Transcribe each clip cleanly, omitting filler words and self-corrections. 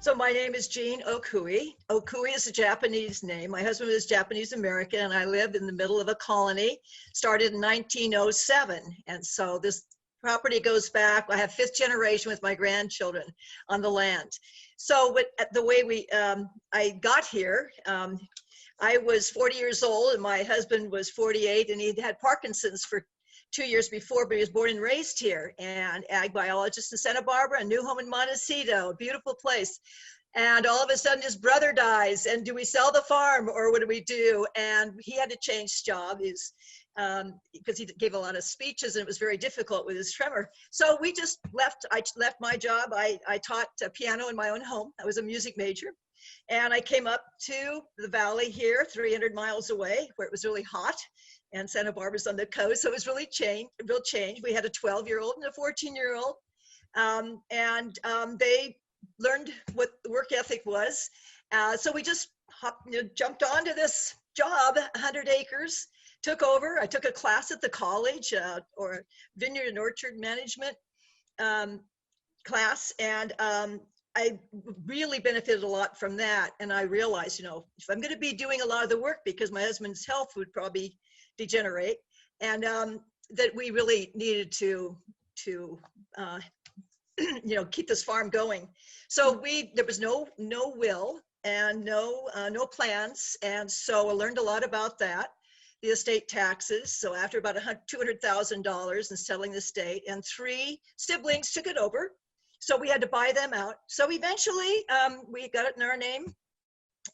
So my name is Jean Okuye. Okuye is a Japanese name. My husband is Japanese American, and I live in the middle of a colony, started in 1907. And so this property goes back, I have fifth generation with my grandchildren on the land. So the way I got here, I was 40 years old and my husband was 48, and he had Parkinson's for 2 years before, but he was born and raised here, and ag biologist in Santa Barbara, a new home in Montecito, a beautiful place. And all of a sudden his brother dies, and do we sell the farm or what do we do? And he had to change job because he gave a lot of speeches and it was very difficult with his tremor. So we just left. I left my job. I taught piano in my own home. I was a music major. And I came up to the valley here, 300 miles away, where it was really hot. And Santa Barbara's on the coast, so it was really a real change. We had a 12-year-old and a 14-year-old, they learned what the work ethic was. So we just jumped onto this job, 100 acres, took over. I took a class at the college, or vineyard and orchard management class, and I really benefited a lot from that. And I realized, if I'm going to be doing a lot of the work, because my husband's health would probably degenerate, and that we really needed to keep this farm going. So there was no will and no plans, and so I learned a lot about that, the estate taxes. So after about $200,000 in settling the estate, and 3 siblings took it over, so we had to buy them out. So eventually we got it in our name,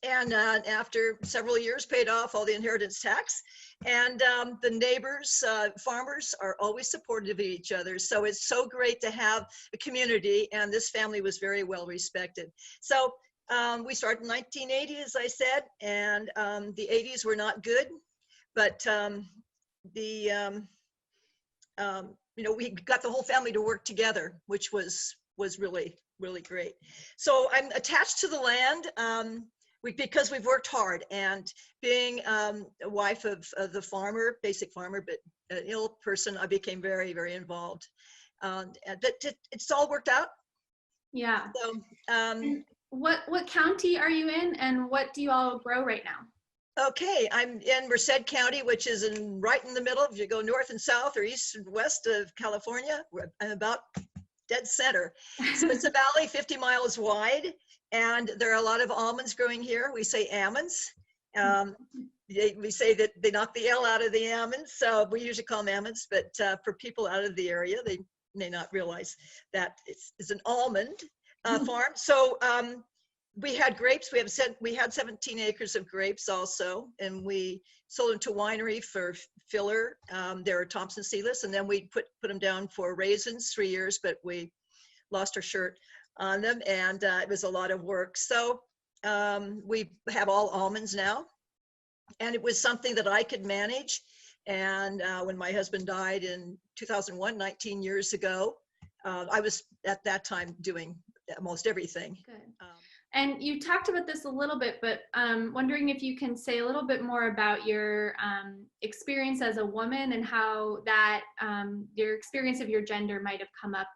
and after several years paid off all the inheritance tax. And the neighbors, farmers, are always supportive of each other. So it's so great to have a community, and this family was very well respected. So we started in 1980, as I said, and the 80s were not good, but we got the whole family to work together, which was really, really great. So I'm attached to the land. Because we've worked hard, and being a wife of the farmer, basic farmer, but an ill person, I became very, very involved. But it's all worked out. Yeah. So, what county are you in, and what do you all grow right now? Okay, I'm in Merced County, which is right in the middle. If you go north and south or east and west of California, I'm about dead center. So it's a valley 50 miles wide. And there are a lot of almonds growing here. We say almonds. We say that they knock the L out of the almonds. So we usually call them almonds, but for people out of the area, they may not realize that it's an almond farm. So we had grapes. We had 17 acres of grapes also, and we sold them to winery for filler. They were Thompson seedless, and then we put them down for raisins 3 years, but we lost our shirt on them, and it was a lot of work. So we have all almonds now, and it was something that I could manage. And when my husband died in 2001, 19 years ago, I was at that time doing almost everything. Good. And you talked about this a little bit, but wondering if you can say a little bit more about your experience as a woman, and how that your experience of your gender might have come up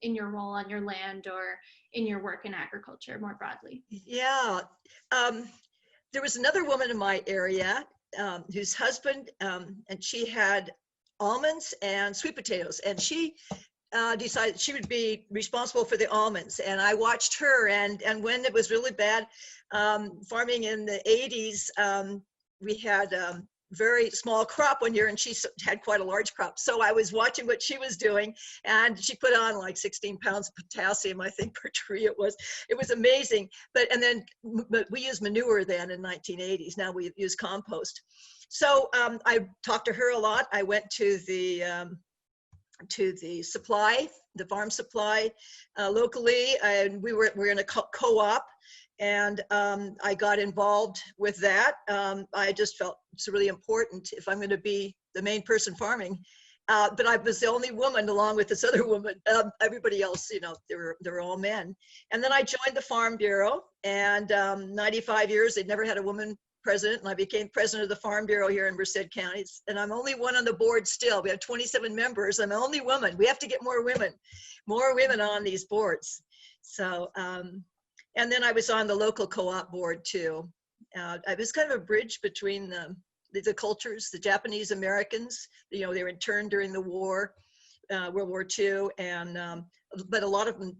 in your role on your land or in your work in agriculture more broadly. Yeah, there was another woman in my area whose husband, and she had almonds and sweet potatoes, and she decided she would be responsible for the almonds. And I watched her, and when it was really bad farming in the 80s, we had a very small crop one year, and she had quite a large crop. So I was watching what she was doing, and she put on like 16 pounds of potassium, I think, per tree. It was amazing. But we used manure then in 1980s. Now we use compost. So I talked to her a lot. I went to the farm supply locally, and we're in a co-op, and I got involved with that. I just felt it's really important if I'm going to be the main person farming. But I was the only woman along with this other woman. Everybody else, they were all men. And then I joined the Farm Bureau, and 95 years, they'd never had a woman president, and I became president of the Farm Bureau here in Merced County. And I'm only one on the board still. We have 27 members. I'm the only woman. We have to get more women on these boards. So, And then I was on the local co-op board too. I was kind of a bridge between the cultures, the Japanese Americans, they were interned during the war, World War II, and but a lot of them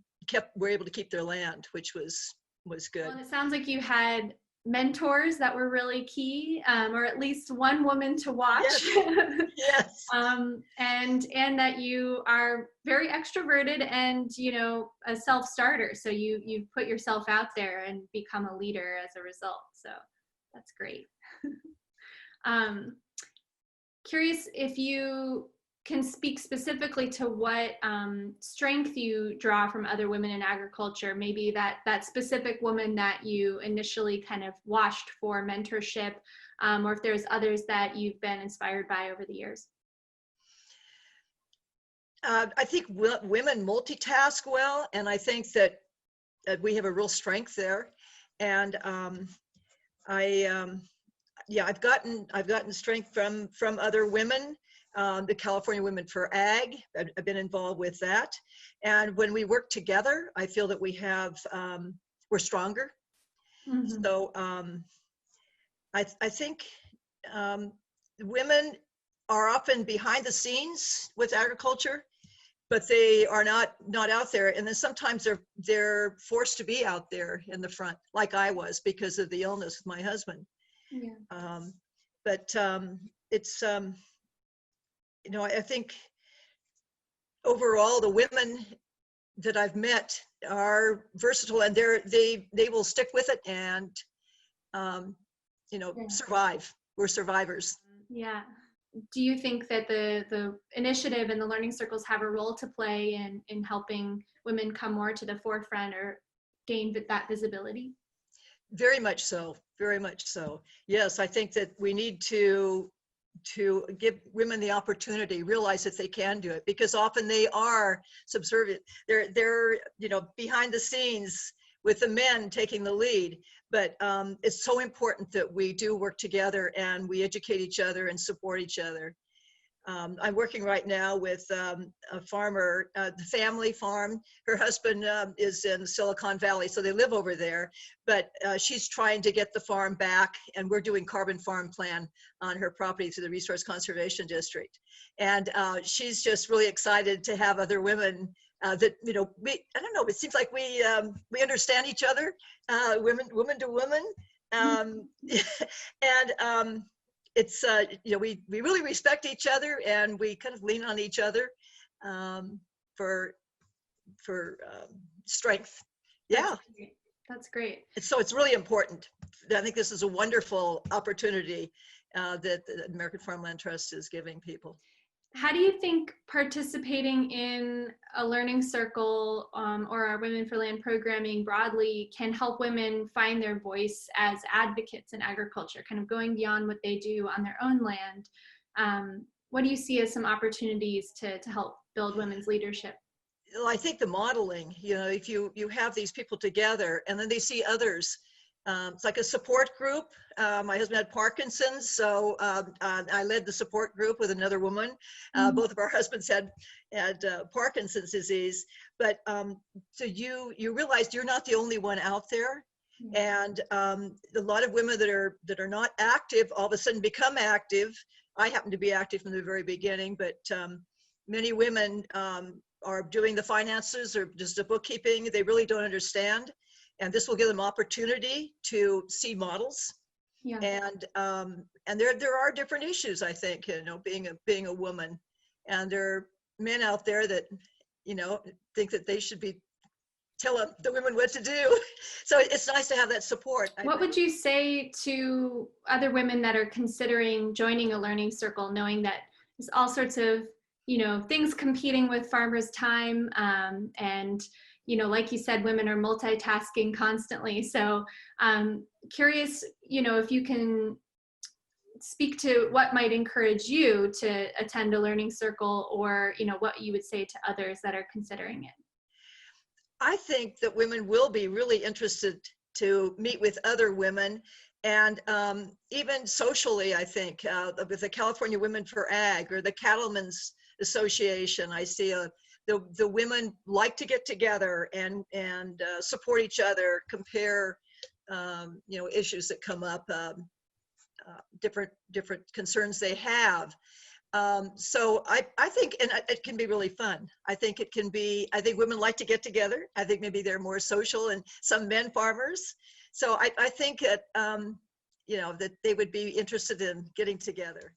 were able to keep their land, which was good. Well, and it sounds like you had mentors that were really key, or at least one woman to watch. Yes. Yes. And that you are very extroverted and a self-starter. So you put yourself out there and become a leader as a result. So that's great. Curious if you can speak specifically to what strength you draw from other women in agriculture, maybe that specific woman that you initially kind of watched for mentorship, or if there's others that you've been inspired by over the years. I think women multitask well, and I think that we have a real strength there. And I've gotten strength from other women. The California Women for Ag, I've been involved with that. And when we work together, I feel that we're stronger. Mm-hmm. So I think women are often behind the scenes with agriculture, but they are not out there. And then sometimes they're forced to be out there in the front, like I was because of the illness with my husband. Yeah. It's I think overall the women that I've met are versatile, and they will stick with it and survive. We're survivors. Yeah. Do you think that the initiative and the learning circles have a role to play in helping women come more to the forefront or gain that visibility? Very much so. Very much so. Yes, I think that we need to give women the opportunity, realize that they can do it, because often they are subservient. They're behind the scenes with the men taking the lead. But it's so important that we do work together and we educate each other and support each other. I'm working right now with a farmer, the family farm. Her husband is in Silicon Valley, so they live over there, but she's trying to get the farm back, and we're doing carbon farm plan on her property through the Resource Conservation District. And she's just really excited to have other women that, I don't know, it seems like we understand each other, woman to woman. And it's, we really respect each other, and we kind of lean on each other for strength. Yeah. That's great. So it's really important. I think this is a wonderful opportunity that the American Farmland Trust is giving people. How do you think participating in a learning circle or our Women for Land programming broadly can help women find their voice as advocates in agriculture, kind of going beyond what they do on their own land? What do you see as some opportunities to help build women's leadership? Well, I think the modeling, if you have these people together and then they see others, it's like a support group. My husband had Parkinson's, so I led the support group with another woman. Both of our husbands had Parkinson's disease, but so you realized you're not the only one out there, and a lot of women that are not active all of a sudden become active. I happen to be active from the very beginning, but many women are doing the finances or just the bookkeeping. They really don't understand. And this will give them opportunity to see models. Yeah. And there are different issues, I think, being a woman, and there are men out there that, think that they should be telling the women what to do. So it's nice to have that support. What would you say to other women that are considering joining a learning circle, knowing that there's all sorts of, things competing with farmers' time, and like you said, women are multitasking constantly. So curious, if you can speak to what might encourage you to attend a learning circle, or, what you would say to others that are considering it. I think that women will be really interested to meet with other women, and even socially, I think, with the California Women for Ag or the Cattlemen's Association. I see a the women like to get together and support each other, compare, issues that come up, different concerns they have. So I think, and it can be really fun. I think women like to get together. I think maybe they're more social, and some men farmers. So I think that, that they would be interested in getting together.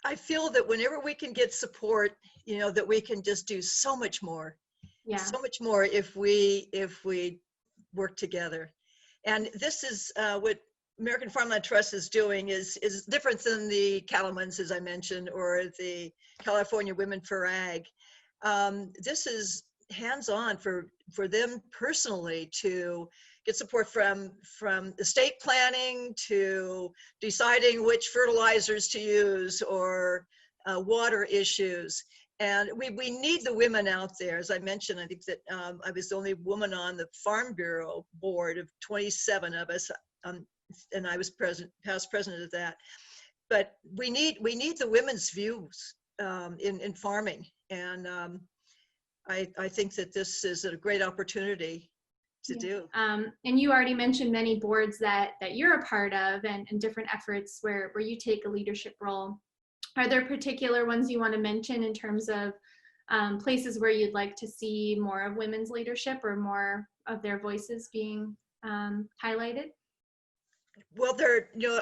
I feel that whenever we can get support, that we can just do so much more. Yeah. So much more if we work together. And this is what American Farmland Trust is doing is different than the Cattlemen's, as I mentioned, or the California Women for Ag. This is hands-on for them personally to get support from estate planning to deciding which fertilizers to use, or water issues. And we need the women out there. As I mentioned, I think that I was the only woman on the Farm Bureau board of 27 of us, and I was past president of that. But we need the women's views in farming, and I think that this is a great opportunity to do. And you already mentioned many boards that you're a part of, and different efforts where you take a leadership role. Are there particular ones you want to mention in terms of places where you'd like to see more of women's leadership or more of their voices being highlighted? Well,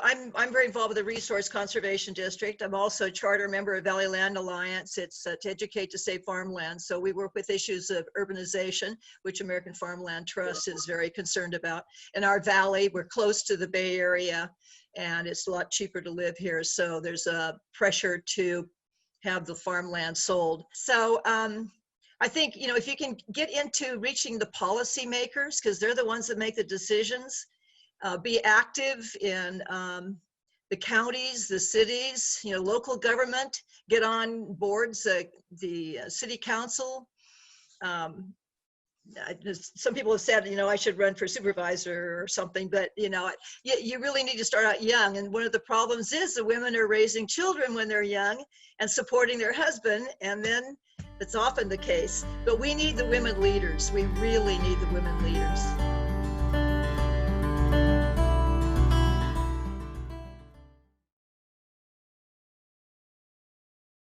I'm very involved with the Resource Conservation District. I'm also a charter member of Valley Land Alliance. It's to educate to save farmland. So we work with issues of urbanization, which American Farmland Trust is very concerned about. In our valley, we're close to the Bay Area, and it's a lot cheaper to live here. So there's a pressure to have the farmland sold. So I think, if you can get into reaching the policymakers, because they're the ones that make the decisions, be active in the counties, the cities, local government, get on boards, the city council. Some people have said, I should run for supervisor or something, but you really need to start out young. And one of the problems is the women are raising children when they're young and supporting their husband, and then it's often the case. But we need the women leaders. We really need the women leaders.